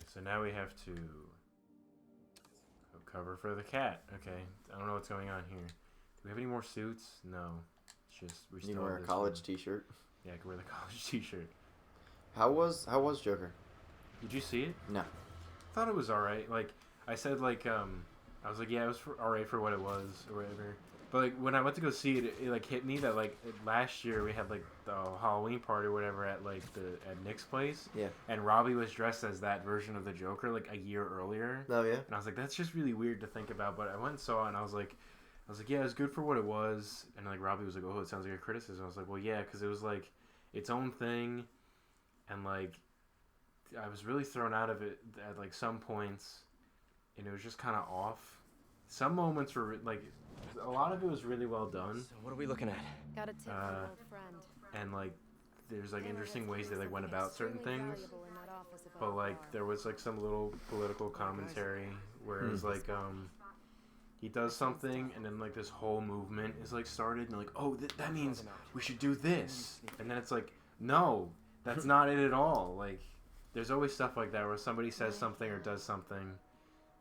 so now we have to go cover for the cat. Okay, I don't know what's going on here. Do we have any more suits? No. It's just we You still can wear have a this college one. T-shirt. Yeah, I can wear the college T-shirt. How was Joker? Did you see it? No. I thought it was alright. Like I said, I was like, yeah, it was alright for what it was or whatever. But like when I went to go see it, it like hit me that like last year we had like the Halloween party or whatever at like at Nick's place. Yeah. And Robbie was dressed as that version of the Joker like a year earlier. Oh yeah. And I was like, that's just really weird to think about. But I went and saw it, and I was like, yeah, it was good for what it was. And like Robbie was like, oh, it sounds like a criticism. I was like, well, yeah, because it was like its own thing, and like I was really thrown out of it at like some points, and it was just kind of off. Some moments were like, a lot of it was really well done. So what are we looking at? Got a tip from an old friend. And like, there's like interesting ways they like went about certain things. But like, there was like some little political commentary where it was like, he does something, and then like this whole movement is like started, and like, oh, that means we should do this, and then it's like, no, that's not it at all. Like, there's always stuff like that where somebody says something or does something,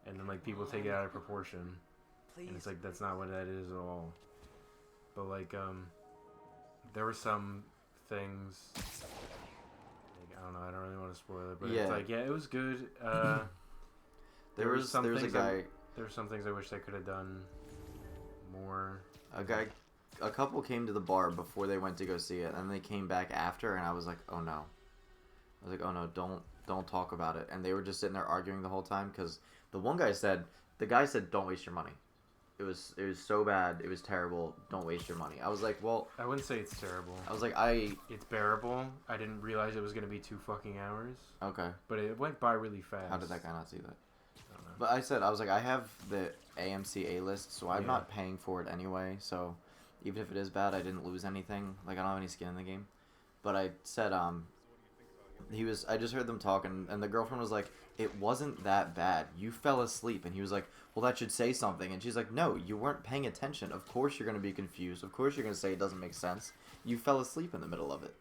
and then like people take it out of proportion, and it's like that's not what that is at all. But like, there were some things. Like, I don't know. I don't really want to spoil it, but Yeah. it's like, yeah, it was good. There was a guy. There were some things I wish I could have done more. A couple came to the bar before they went to go see it, and they came back after, and I was like, oh no. I was like, oh no, don't talk about it. And they were just sitting there arguing the whole time, because the guy said, don't waste your money. It was so bad, it was terrible, don't waste your money. I was like, well... I wouldn't say it's terrible. I was like, It's bearable. I didn't realize it was going to be 2 fucking hours. Okay. But it went by really fast. How did that guy not see that? I don't know. But I was like, I have the AMC A-list, so I'm not paying for it anyway, so even if it is bad, I didn't lose anything. Like, I don't have any skin in the game. But I said, I just heard them talking, and the girlfriend was like, it wasn't that bad. You fell asleep. And he was like, well, that should say something. And she's like, no, you weren't paying attention. Of course you're going to be confused. Of course you're going to say it doesn't make sense. You fell asleep in the middle of it.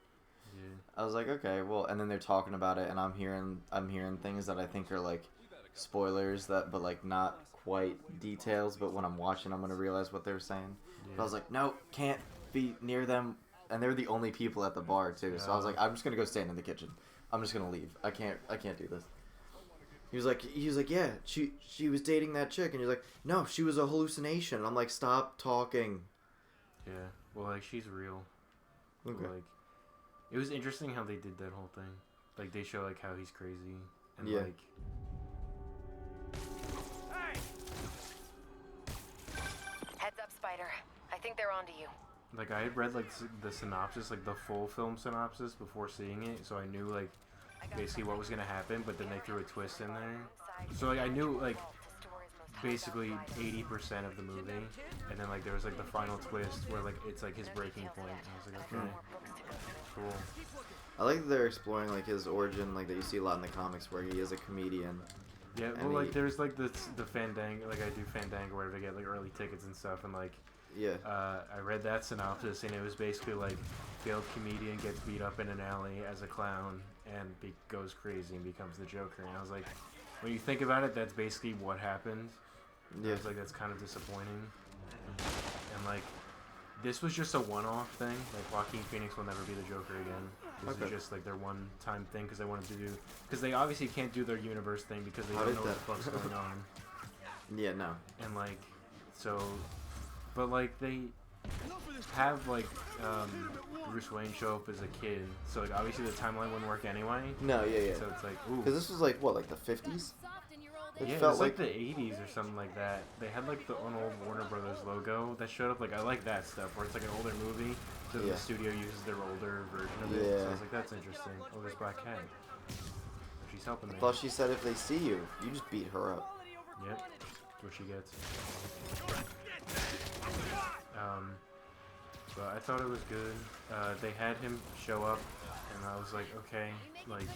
Yeah. I was like, okay, well, and then they're talking about it, and I'm hearing things that I think are like spoilers but like not quite details, but when I'm watching, I'm going to realize what they're saying. Yeah. But I was like, no, can't be near them. And they're the only people at the bar too. So I was like, I'm just going to go stand in the kitchen. I'm just going to leave. I can't do this. He was like, yeah, she was dating that chick, and you're like, no, she was a hallucination. And I'm like, stop talking. Yeah. Well, like, she's real. Okay. Like, it was interesting how they did that whole thing. Like, they show, like, how he's crazy. And, Yeah. like... Heads up, Spider. I think they're onto you. Like, I had read, like, the synopsis, like, the full film synopsis before seeing it, so I knew, like, basically what was going to happen, but then they threw a twist in there. So, like, I knew, like, basically 80% of the movie, and then, like, there was, like, the final twist where, like, it's, like, his breaking point, and I was like, okay, cool. I like that they're exploring, like, his origin, like, that you see a lot in the comics, where he is a comedian. Yeah, well, like, there's, like, the Fandango, like, I do Fandango where they get, like, early tickets and stuff, and, like, yeah. I read that synopsis, and it was basically, like, failed comedian gets beat up in an alley as a clown, and goes crazy and becomes the Joker, and I was like, when you think about it, that's basically what happened. Yeah. I was like, that's kind of disappointing, and, like, this was just a one-off thing. Like, Joaquin Phoenix will never be the Joker again. This is just, like, their one-time thing because they wanted to do... Because they obviously can't do their universe thing because they don't know what the fuck's going on. Yeah, no. And, like, so... But, like, they have, like, Bruce Wayne show up as a kid. So, like, obviously the timeline wouldn't work anyway. No, yeah. So it's like, ooh. Because this was, like, what, like the 50s? Yeah, it was like the 80s or something like that. They had like the old Warner Brothers logo that showed up. Like, I like that stuff where it's like an older movie, so the studio uses their older version of it. So I was like, that's interesting. Oh, there's Black Cat. She's helping me. I thought she said if they see you, you just beat her up. Yep, that's what she gets. But I thought it was good. They had him show up, and I was like, okay, like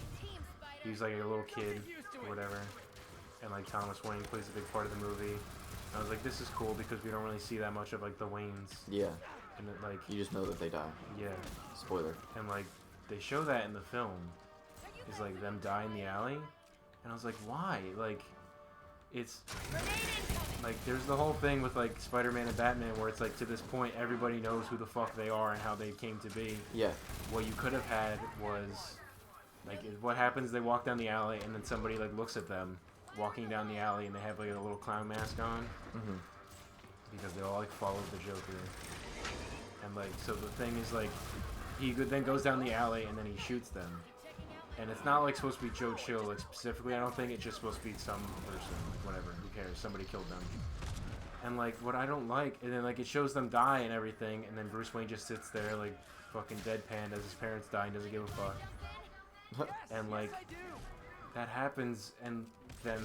he was like a little kid or whatever. And like Thomas Wayne plays a big part of the movie. And I was like, this is cool because we don't really see that much of like the Waynes. Yeah. And it, like you just know that they die. Yeah. Spoiler. And like they show that in the film, is like them die in the alley, And I was like, why? Like, it's like there's the whole thing with like Spider-Man and Batman where it's like to this point everybody knows who the fuck they are and how they came to be. Yeah. What you could have had was like what happens, they walk down the alley and then somebody like looks at them walking down the alley and they have like a little clown mask on. Because they all like follow the Joker. And like so the thing is like he then goes down the alley and then he shoots them. And it's not like supposed to be Joe Chill, like specifically I don't think it's just supposed to be some person, like whatever, who cares, somebody killed them. And like what I don't like, and then like it shows them die and everything, and then Bruce Wayne just sits there like fucking deadpan as his parents die and doesn't give a fuck. And like that happens and then,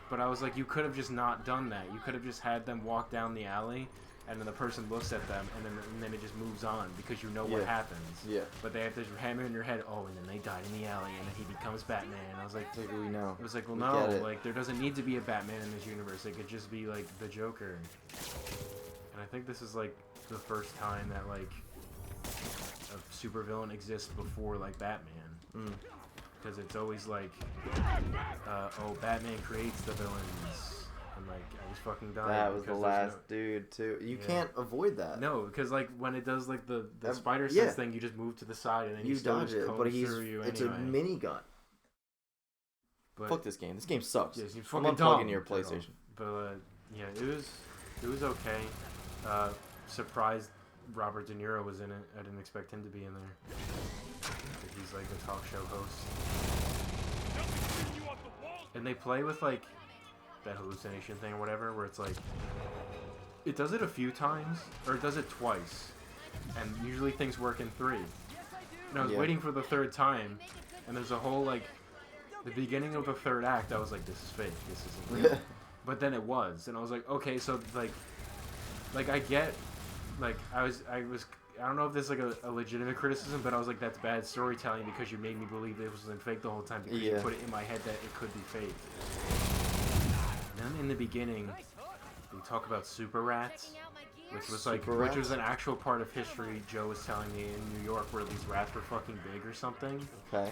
but I was like, you could have just not done that. You could have just had them walk down the alley and then the person looks at them, and then it just moves on because you know what happens. Yeah. But they have to hammer in your head, oh, and then they died in the alley, and then he becomes Batman. And I was like, we know. It was like, well, no, like there doesn't need to be a Batman in this universe. It could just be like the Joker. And I think this is like the first time that like a supervillain exists before like Batman. Because it's always like, oh, Batman creates the villains. And like I was fucking dying. That was the last dude too. You can't avoid that. No, because like when it does like the spider sense thing, you just move to the side and then you dodge it. But it's a minigun. But fuck this game. This game sucks. Yes, I'm unplugging your PlayStation. But yeah, it was okay. Surprised Robert De Niro was in it. I didn't expect him to be in there. He's like a talk show host. And they play with like that hallucination thing or whatever, where it's like it does it a few times or it does it twice, and usually things work in 3. And I was waiting for the 3rd time, and there's a whole like the beginning of the 3rd act. I was like, this is fake, this isn't real. But then it was, and I was like, okay, so like I get, like I don't know if this is like a legitimate criticism, but I was like, that's bad storytelling because you made me believe it wasn't fake the whole time because you put it in my head that it could be fake. And then in the beginning, they talk about super rats, which was like, which was an actual part of history. Joe was telling me in New York where these rats were fucking big or something. Okay.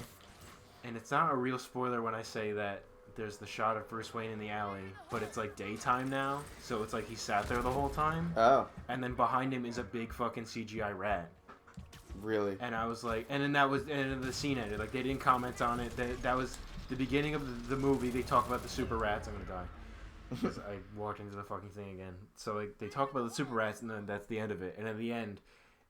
And it's not a real spoiler when I say that there's the shot of Bruce Wayne in the alley, but it's like daytime now, so it's like he sat there the whole time. Oh. And then behind him is a big fucking CGI rat. Really? And I was like, and then the scene ended. Like they didn't comment on it. That was the beginning of the movie. They talk about the super rats. I'm gonna die. Because I walked into the fucking thing again. So like they talk about the super rats, and then that's the end of it. And at the end,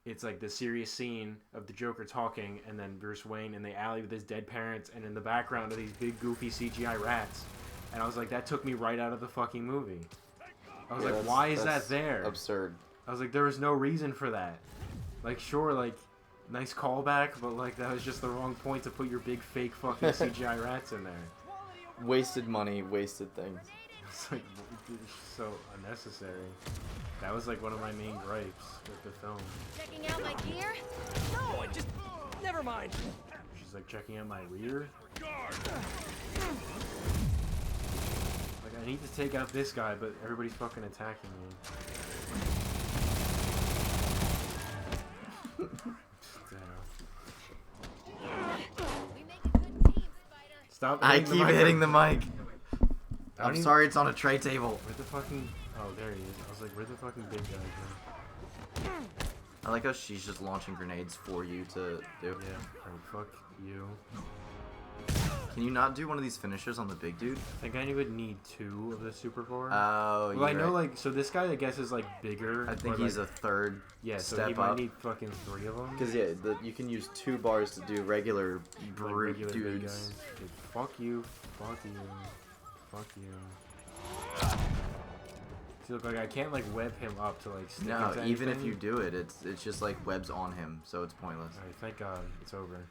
it's like the serious scene of the Joker talking, and then Bruce Wayne in the alley with his dead parents, and in the background are these big goofy CGI rats. And I was like, that took me right out of the fucking movie. I was like, why is that there? Absurd. I was like, there was no reason for that. Like, sure, like, nice callback, but like that was just the wrong point to put your big fake fucking CGI rats in there. Wasted money, wasted things. It's like so unnecessary. That was like one of my main gripes with the film. Checking out my gear? No, I just... Never mind. She's like checking out my rear. Like I need to take out this guy, but everybody's fucking attacking me. We make a good team, Spider. Stop! I keep hitting the mic. I'm even... sorry, it's on a tray table. Where the fucking... Oh, there he is. I was like, where the fucking big guy go? I like how she's just launching grenades for you to do. Yeah. Oh, fuck you. Can you not do one of these finishers on the big dude? I think I would need 2 of the Super 4. Oh, well, I know, like, so this guy, I guess, is, like, bigger. I think he's a third so step he up. might need fucking 3 of them. Because, yeah, you can use 2 bars to do regular brute regular big dudes. guys. Dude, fuck you. Fuck you. Fuck you. See, look, like, I can't, like, web him up to, like, stick No, into even if anything. you do it, it's just, like, webs on him, so it's pointless. Alright, thank God. It's over.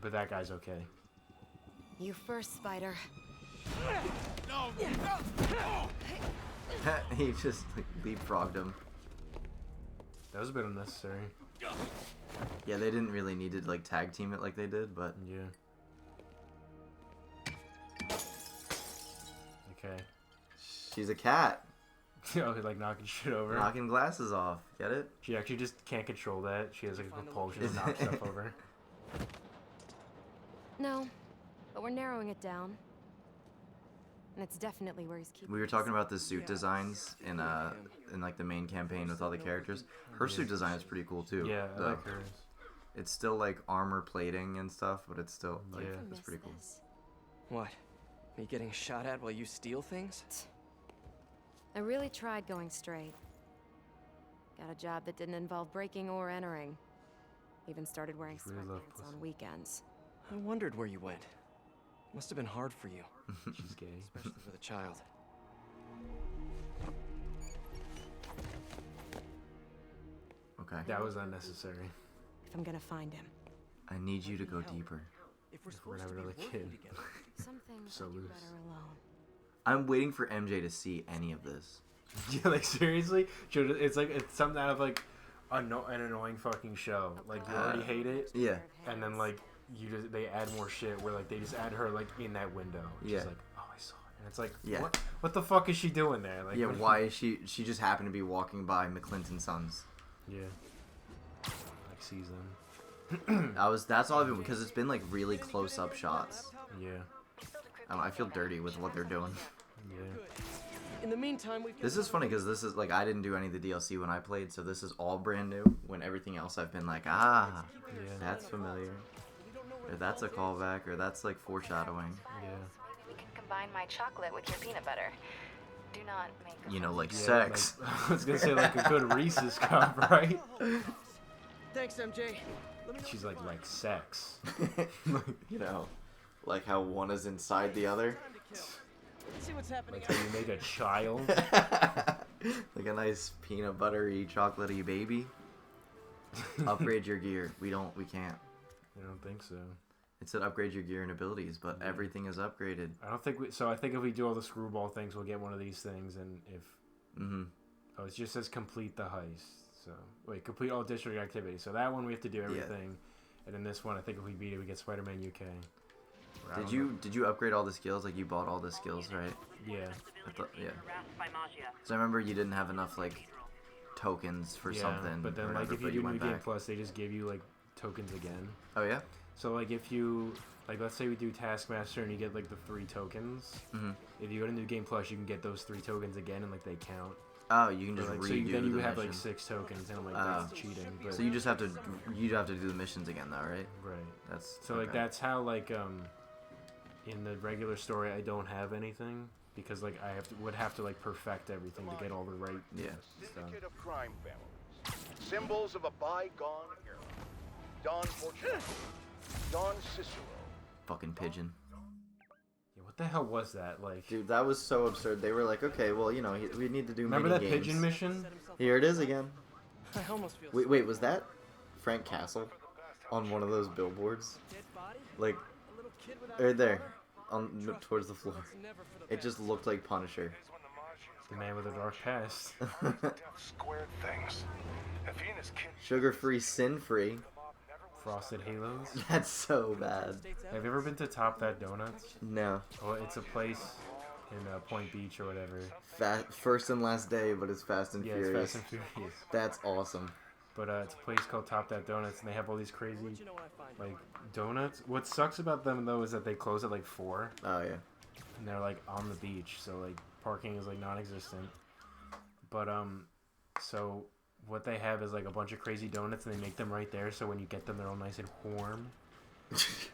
But that guy's okay. You first, Spider. No! He just, like, leapfrogged him. That was a bit unnecessary. Yeah, they didn't really need to, like, tag team it like they did, but... Yeah. Okay. She's a cat. Oh, like knocking shit over. Knocking glasses off. Get it? She actually just can't control that. She has like a compulsion to knock stuff over. No, but we're narrowing it down. And it's definitely where he's keeping We were his- talking about the suit designs in like the main campaign with all the characters. Her suit design is pretty cool too. Yeah, I though. like hers. It's still like armor plating and stuff, but it's still like Yeah. it's pretty cool. Miss this. What? Me getting shot at while you steal things? I really tried going straight. Got a job that didn't involve breaking or entering. Even started wearing Really love sweatpants pussy. on weekends. I wondered where you went. Must have been hard for you, She's gay. especially with a child. Okay. That was unnecessary. If I'm gonna find him. I need you to go deeper. If we're We're supposed never to be really working kid. together. Some things So I do loose. better alone. I'm waiting for MJ to see any of this. Yeah, like seriously, it's like it's something out of like an annoying fucking show. Like you already hate it, Yeah. and then like they add more shit where like they just add her like in that window. She's Yeah. like, oh, I saw it, and it's like, Yeah. what the fuck is she doing there? Like, Yeah, what- why is she just happened to be walking by McClinton Sons. Yeah, like sees them. That's all I've been, because it's been like really close up shots. Yeah, I feel dirty with what they're doing. yeah. In the meantime, we've This is funny because this is like I didn't do any of the DLC when I played, so this is all brand new. When everything else I've been like, Yeah. that's familiar, or that's a callback, or that's like foreshadowing. Yeah. Maybe we can combine my chocolate with your peanut butter. Do not make a You know, like Yeah, sex. like- I was gonna say like a good Reese's cup, right? Thanks, MJ. Let me know She's if you like find. sex. You know, like how one is inside the other. Time to kill. Let's see what's happening. Like how you make a child. Like a nice peanut buttery, chocolatey baby. Upgrade your gear. We can't. I don't think so. It said upgrade your gear and abilities, but everything is upgraded. I don't think so. I think if we do all the screwball things, we'll get one of these things, and if oh, it just says complete the heist. So wait, complete all district activities. So that one we have to do everything, and then this one I think if we beat it, we get Spider-Man UK. Or I don't know. Did you upgrade all the skills? Like you bought all the skills, right? Yeah. Yeah. So I remember you didn't have enough like tokens for Yeah, something. but then or like whatever, if you but do New went Game back. Plus, they just give you like tokens again. Oh yeah. So like if you like let's say we do Taskmaster and you get like the 3 tokens. Mhm. If you go to New Game Plus, you can get those 3 tokens again, and like they count. Oh, you can Or, just like, redo so then you the have like mission. 6 tokens, and I'm like Oh. that's cheating. But, So you just have to do the missions again, though, right? right. That's So like okay. that's how like in the regular story I don't have anything because like I would have to like perfect everything to get all the right Yeah. stuff. Syndicate of crime families. Symbols of a bygone era. Don Fortunato. Don Cicero. Fucking pigeon. Yeah, what the hell was that? Like, Dude, that was so absurd. They were like, okay, well, you know, we need to do remember mini that games. pigeon mission? Here it is again. I almost feel Wait, was that Frank Castle on one of those billboards? dead body. Like, A little kid without right a there, father? towards the floor. It's never for the It just looked like Punisher. The man with a dark past. Squared things. If he and his kid Sugar-free, sin-free. Frosted Halos. That's so bad. Have you ever been to Top That Donuts? No. Oh, it's a place in Point Beach or whatever. First and last day, but it's Fast and Yeah, Furious. it's Fast and Furious. That's awesome. But it's a place called Top That Donuts, and they have all these crazy Let you know when I find like donuts. What sucks about them though is that they close at like 4, Oh yeah. and they're like on the beach, so like parking is like non-existent. But so what they have is like a bunch of crazy donuts, and they make them right there, so when you get them, they're all nice and warm.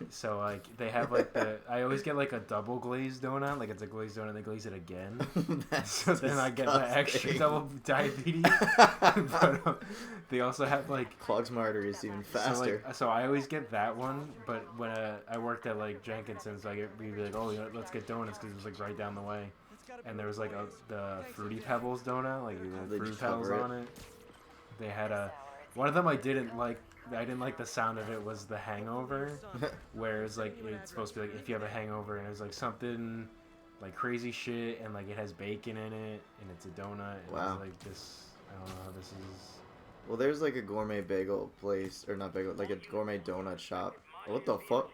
So like they have like I always get like a double glazed donut, like it's a glazed donut, they glaze it again. That's So then I get the extra disgusting. double diabetes. But they also have like Clogs my arteries even faster. So I always get that one, but when I worked at like Jenkinson's, we'd be like, oh, you know, let's get donuts because it was like right down the way, and there was like the Fruity Pebbles donut, like They the Fruity just Pebbles cover it. on it. They had one of them I didn't like. I didn't like the sound of it was the Hangover, where it's like it's supposed to be like if you have a hangover and it's like something like crazy shit and like it has bacon in it and it's a donut. And Wow. It's like this. I don't know how this is. Well, there's like a gourmet bagel place, or not bagel, like a gourmet donut shop. What the fuck?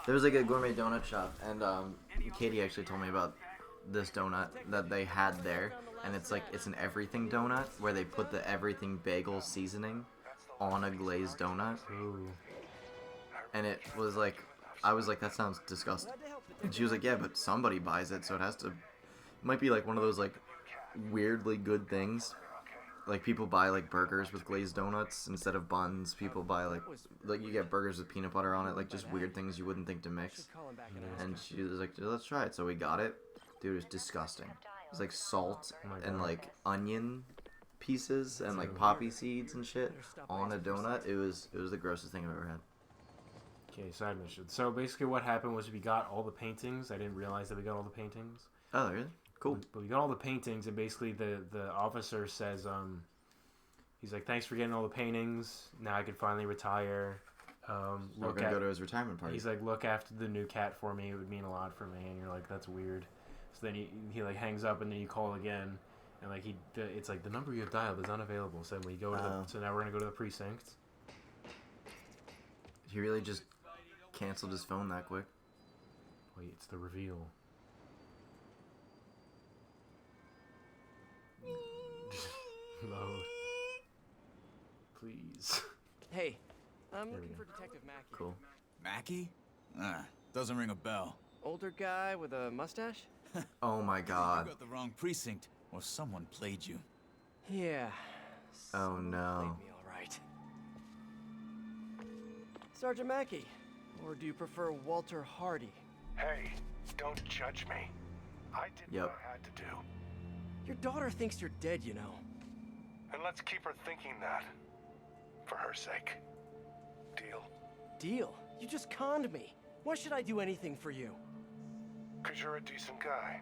There was like a gourmet donut shop, and Katie actually told me about this donut that they had there, and it's like it's an everything donut where they put the everything bagel seasoning on a glazed donut, Ooh. and it was like I was like, that sounds disgusting. And she was like, yeah, but somebody buys it, so it has to. It might be like one of those like weirdly good things. Like people buy like burgers with glazed donuts instead of buns. People buy like you get burgers with peanut butter on it, like just weird things you wouldn't think to mix. And she was like, let's try it. So we got it. Dude, it was disgusting. It was like salt and like onion pieces and like poppy seeds and shit on a donut. It was the grossest thing I've ever had. Okay, side mission. So basically what happened was we got all the paintings. I didn't realize that we got all the paintings. Oh, really? Cool. But we got all the paintings, and basically the officer says, he's like, thanks for getting all the paintings. Now I can finally retire. We're gonna go to his retirement party. He's like, look after the new cat for me. It would mean a lot for me. And you're like, that's weird. So then he like hangs up, and then you call again, and like it's like the number you have dialed is unavailable. So we go to so now we're gonna go to the precinct. He really just canceled his phone that quick. Wait, it's the reveal. Load. Please. Hey, I'm looking for Detective Mackey. Cool. Mackey? Doesn't ring a bell. Older guy with a mustache? Oh my god. You got the wrong precinct, or someone played you. Yeah. Oh Played no. me all right. Sergeant Mackey, or do you prefer Walter Hardy? Hey, don't judge me. I did what I had to do. Your daughter thinks you're dead, you know. And let's keep her thinking that. For her sake. Deal? Deal? You just conned me. Why should I do anything for you? 'Cause you're a decent guy.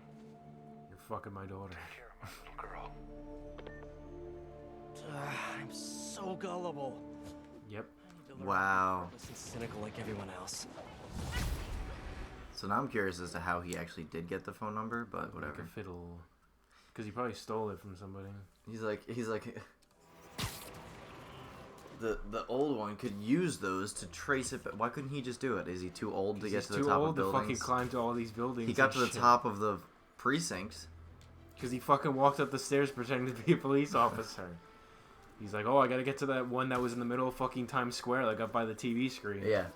You're fucking my daughter. Take care of my little girl. I'm so gullible. Yep. I need to learn Wow. to be heartless and cynical like everyone else. So now I'm curious as to how he actually did get the phone number, but whatever. Like a fiddle. Because he probably stole it from somebody. He's like the old one could use those to trace it, but why couldn't he just do it? Is he too old to get to the top of He's too old to buildings? fucking climb to all these buildings. He got to the shit. top of the precinct. Because he fucking walked up the stairs pretending to be a police officer. He's like, oh, I gotta get to that one that was in the middle of fucking Times Square, like up by the TV screen. Yeah.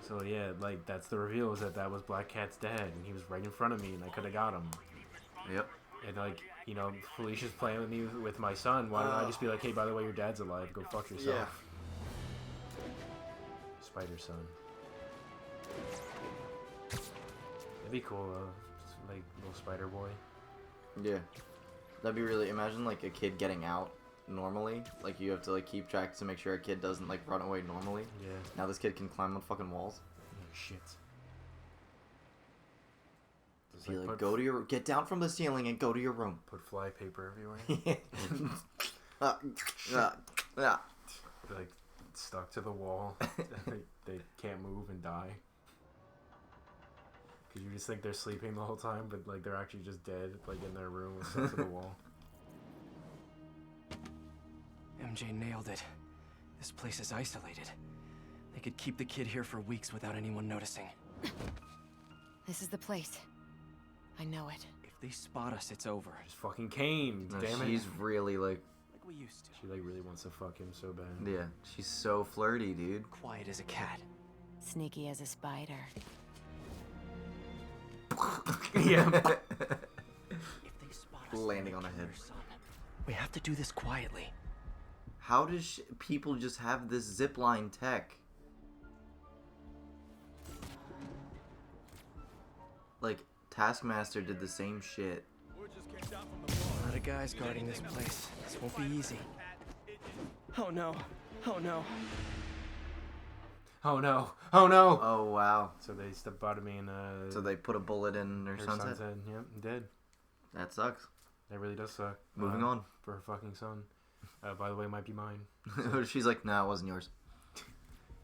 So yeah, like that's the reveal, is that was Black Cat's dad, and he was right in front of me, and I could have got him. Yep. And like, you know, Felicia's playing with me with my son. Why don't I just be like, hey, by the way, your dad's alive. Go fuck yourself. Yeah. Spider son. That'd be cool, just, like little spider boy. Yeah. That'd be really. Imagine like a kid getting out normally. Like you have to like keep track to make sure a kid doesn't like run away normally. Yeah. Now this kid can climb on fucking walls. Oh, shit. Just, Be like, put get down from the ceiling and go to your room. Put fly paper everywhere. They're, like stuck to the wall. they can't move and die. Cause you just think they're sleeping the whole time, but like they're actually just dead, like in their room stuck to the wall. MJ nailed it. This place is isolated. They could keep the kid here for weeks without anyone noticing. This is the place. I know it. If they spot us, it's over. Just fucking Kane, No, damn it. she's really like. Like we used to. She like really wants to fuck him so bad. Yeah, she's so flirty, dude. Quiet as a cat. Sneaky as a spider. Yeah. If they spot us, Landing they'll on a kill head. your son. We have to do this quietly. How does people just have this zipline tech? Like, Taskmaster did the same shit. A lot of guys guarding this place. This won't be easy. Oh no. Oh no. Oh no. Oh no. Oh, wow. So they stepped out of me and So they put a bullet in her her son's son's head? head. Yep, dead. That sucks. That really does suck. Moving on. For her fucking son. By the way, might be mine. She's like, nah, it wasn't yours.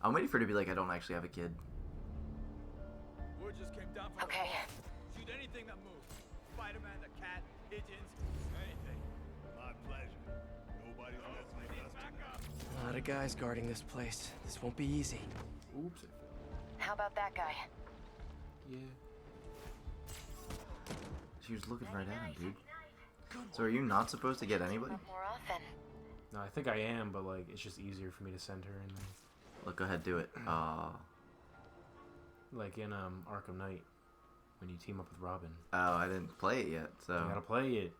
I'm waiting for her to be like, I don't actually have a kid. Word just came down from Okay. Shoot anything that moves. Spider-Man, the cat, pigeons, anything. My pleasure. Nobody's listening to us. A lot of guys guarding this place. This won't be easy. Oops. How about that guy? Yeah. She was looking right at him, dude. So are you not supposed to get anybody? More often. No, I think I am, but like it's just easier for me to send her in there. Look, go ahead, do it. like in Arkham Knight, when you team up with Robin. Oh, I didn't play it yet, so You gotta play it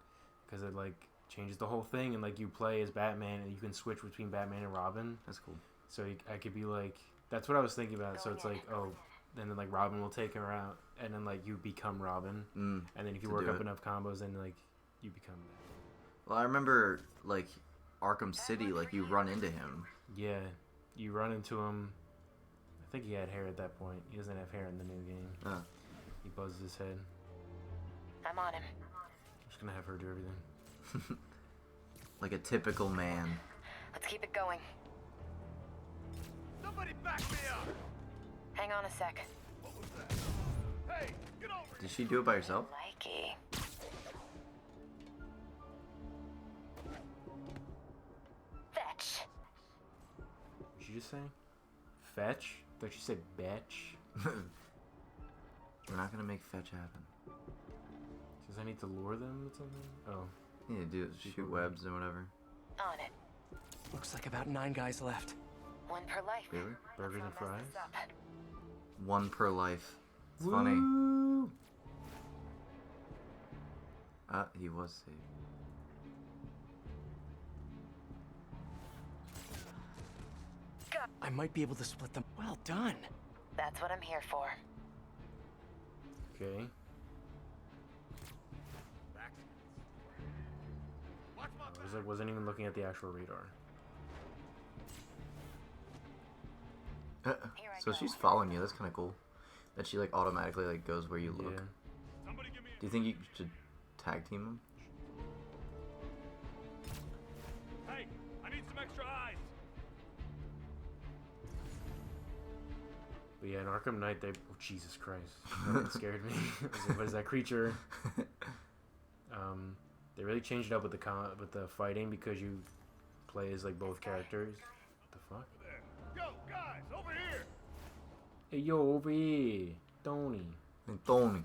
because it like changes the whole thing, and like you play as Batman, and you can switch between Batman and Robin. that's cool. So I could be like, that's what I was thinking about. So it's like, oh, and then like Robin will take her out, and then like you become Robin, and then if you work up enough combos, then like you become. Well, I remember like Arkham City, like you run into him. Yeah, you run into him. I think he had hair at that point. He doesn't have hair in the new game. Oh. He buzzes his head. I'm on him. I'm just gonna have her do everything. Like a typical man. Let's keep it going. Somebody back me up! Hang on a sec. What was that? Hey, get over here! Did she do it by herself? Likey. Fetch. Did she just say fetch? I thought she said betch. We're not gonna make fetch happen. Does I need to lure them with something? Oh. Yeah, do it, shoot webs or whatever. On it. Looks like about 9 guys left. 1 per life. Really? Burgers and Let's not fries? mess this up. 1 per life. It's funny. Woo! He was saved. I might be able to split them. Well done. That's what I'm here for. Okay. Wasn't even looking at the actual radar. So she's following you. That's kind of cool. That she like automatically like goes where you look. Yeah. Somebody give me Do you think you should tag team them? Hey, I need some extra eyes! But yeah, in Arkham Knight, they... Oh, Jesus Christ. That scared me. I was like, what is that creature? They really changed it up with the fighting because you play as, like, both characters. What the fuck? Yo, guys, over here! Hey, yo, over here. Tony. And Tony.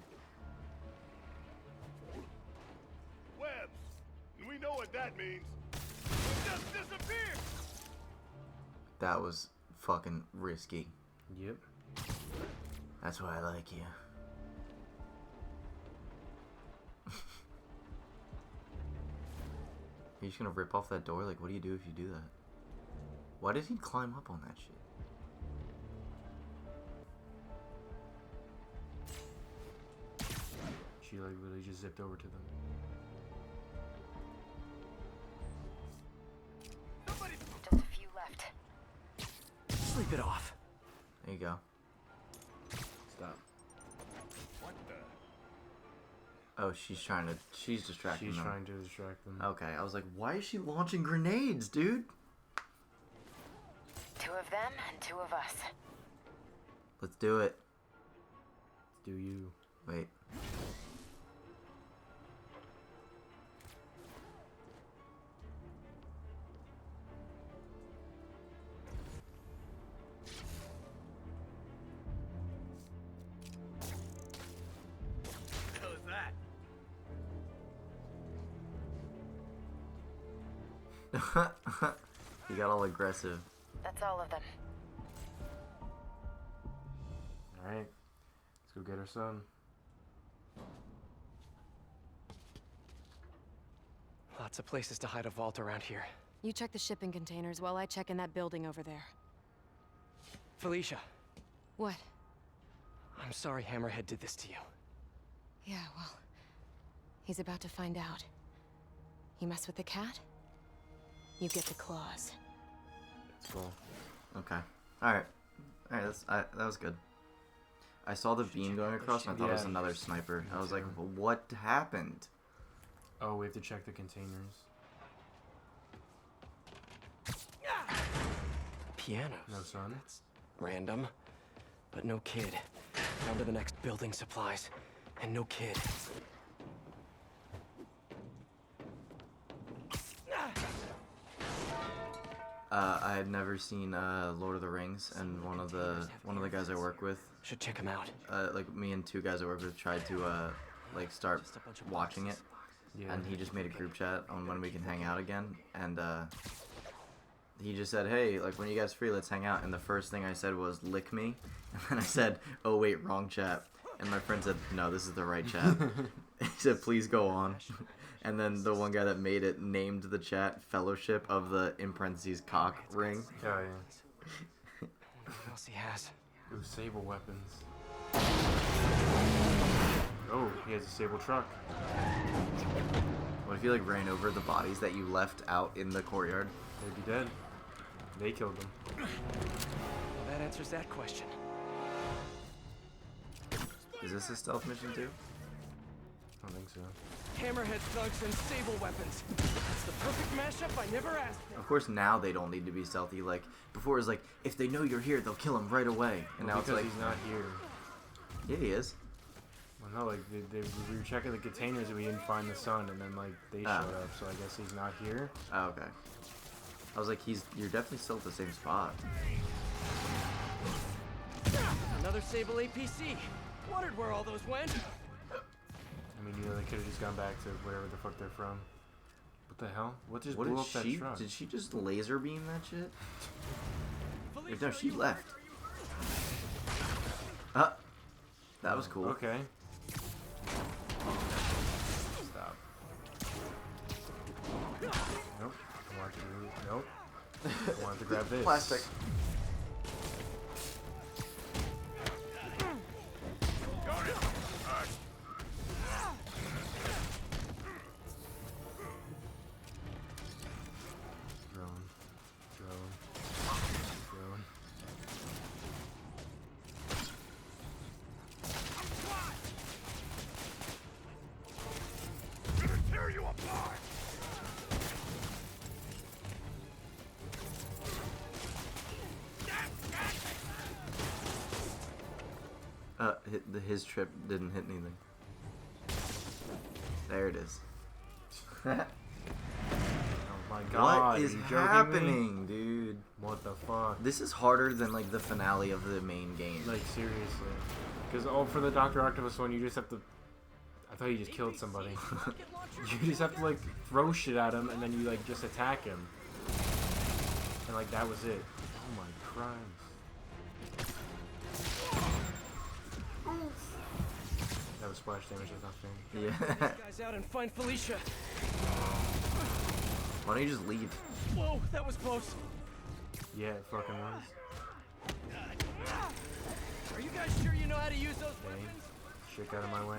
Webs! And we know what that means. It just disappeared! That was fucking risky. Yep. That's why I like you. Are you just gonna rip off that door? Like, what do you do if you do that? Why did he climb up on that shit? She, like, literally just zipped over to them. Somebody... Just a few left. Sleep it off. There you go. Stop. What the... Oh, she's distracting She's them. trying to distract them. Okay, I was like, why is she launching grenades, dude? 2 of them and 2 of us. Let's do it. Do you? Wait. What the hell is that? He got all aggressive. That's all of them. Alright. Let's go get her son. Lots of places to hide a vault around here. You check the shipping containers while I check in that building over there. Felicia, What? I'm sorry Hammerhead did this to you. Yeah, well, he's about to find out. You mess with the cat, you get the claws. Let's go. Okay. Alright. Alright, that was good. I saw the beam going across and I thought it was Yeah. another sniper. I was like, too. well, what happened? Oh, we have to check the containers. Pianos. No son. That's random. But no kid. Down to the next building supplies. And no kid. I had never seen Lord of the Rings, and one of the guys I work with, Should check him out. like me and 2 guys I work with, tried to like start Just a bunch of watching it, boxes. Yeah. and he just made a group chat on when we can hang out again, and he just said, hey, like, when you guys free, let's hang out. And the first thing I said was, lick me. And then I said, oh, wait, wrong chat. And my friend said, no, this is the right chat. He said, please go on. And then the one guy that made it named the chat Fellowship of the, in parentheses, cock ring. Yeah. What else he has? Ooh, sable weapons. Oh, he has a sable truck. What if you, like, ran over the bodies that you left out in the courtyard? They'd be dead. They killed them. Well, that answers that question. Is this a stealth mission too? I don't think so. Hammerhead thugs and sable weapons. That's the perfect mashup I never asked for. Of course, now they don't need to be stealthy. Like, before it was like, if they know you're here, they'll kill him right away. And now it's because like... he's not here. Yeah, he is. Well, no, like, we were checking the containers and we didn't find the sun, and then, like, they showed up, so I guess he's not here. Oh, okay. I was like, you're definitely still at the same spot. Another sable APC. Wondered where all those went. I mean, you know, they could have just gone back to wherever the fuck they're from. What the hell? What just blew up that truck? Did she just laser beam that shit? No, she left. That was cool. Okay. Stop. Nope. I want to. Nope. I want to grab this. Plastic. His trip didn't hit anything. There it is. Oh my god. What is happening, dude? What the fuck? This is harder than, like, the finale of the main game. Like, seriously. Because, for the Dr. Octopus one, you just have to... I thought you just killed somebody. You just have to, like, throw shit at him, and then you, like, just attack him. And, like, that was it. Oh my crimes. That was splash damage, I thought. Yeah. Guys out and find Felicia. Why don't you just leave? Whoa, that was close. Yeah, it fucking was. Are you guys sure you know how to use those Okay. weapons? Shit out of my way.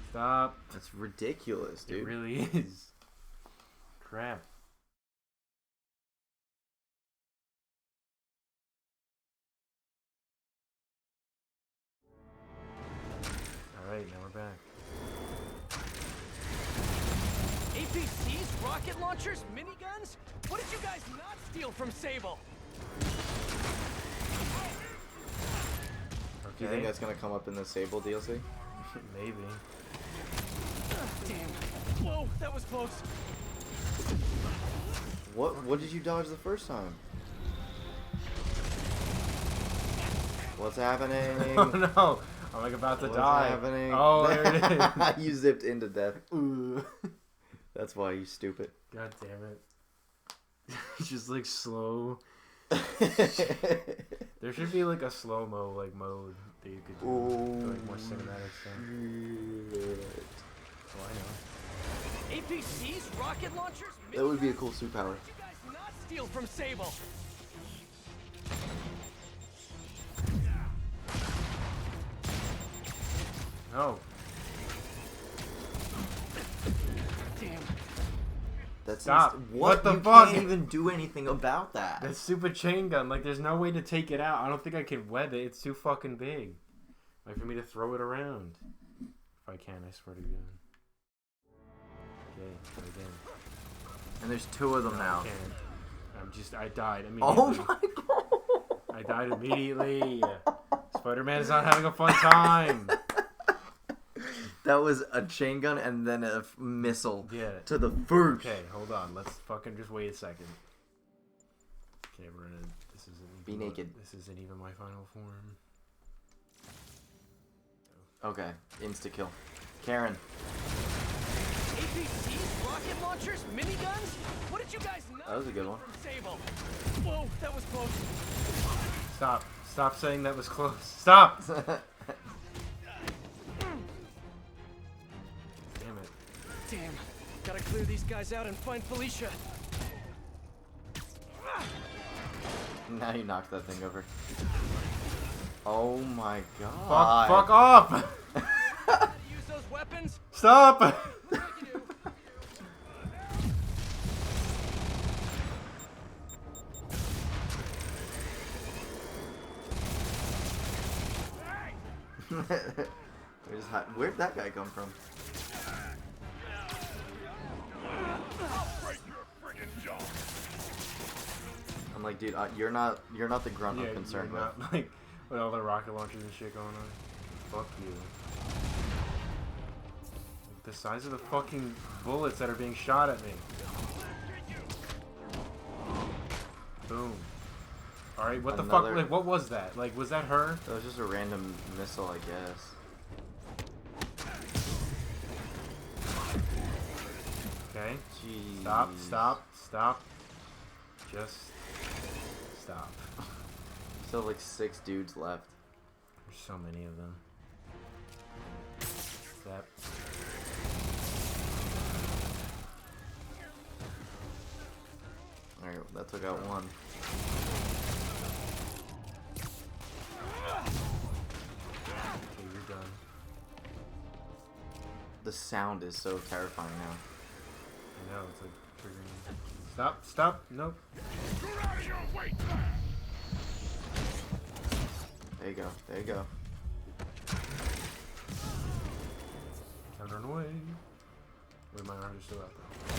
Stop. That's ridiculous, dude. It really is. Crap. Alright, now we're back. APCs, rocket launchers, miniguns? What did you guys not steal from Sable? Do you think that's gonna come up in the Sable DLC? Maybe. Damn. Whoa, that was close. What did you dodge the first time? What's happening? Oh no! I'm like about to die. What's happening? Oh, there it is. You zipped into death. Ooh. That's why you stupid. God damn it. It's just like slow. There should be like a slow-mo like mode that you could do. Like more cinematic stuff. Oh, I know. APCs, rocket launchers, That would be a cool superpower. What did you guys not steal from Sable? No. Damn. That's Stop. What the you fuck? can't even do anything about that. That stupid chain gun, like there's no way to take it out. I don't think I can web it. It's too fucking big. Like for me to throw it around. If I can, I swear to God. Okay, try again. And there's two of them No, now. I can't. I died immediately. Oh my god! I died immediately. Spider-Man is not having a fun time. That was a chain gun and then a missile to the first. Okay, hold on. Let's fucking just wait a second. Okay, we're gonna. This isn't. Be naked. This isn't even my final form. Okay, insta kill. Karen. APCs, rocket launchers, miniguns? What did you guys know? That was a good one. From Sable? Whoa, that was close. Stop. Stop saying that was close. Stop! Damn it. Damn. Gotta clear these guys out and find Felicia. Now you knocked that thing over. Oh my god. Fuck off! Use those weapons? Stop! Where'd that guy come from? I'm like, dude, you're not the grunt I'm concerned with. Not, like, with all the rocket launchers and shit going on. Fuck you. Like, the size of the fucking bullets that are being shot at me. Boom. Alright, what the fuck? Like, what was that? Like, was that her? That was just a random missile, I guess. Okay. Jeez. Stop. Just stop. Still like 6 dudes left. There's so many of them. Step. Alright, that took out one. Okay, you're done. The sound is so terrifying now. I know, it's like triggering. Stop. Nope. There you go. Time to run away. Wait, my arms are still out though.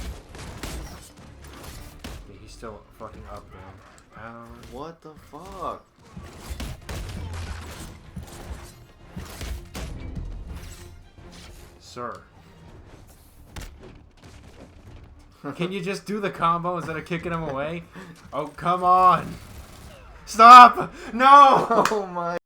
Yeah, he's still fucking up though. Ow. What the fuck? Sir. Can you just do the combo instead of kicking him away? Oh, come on. Stop! No! Oh my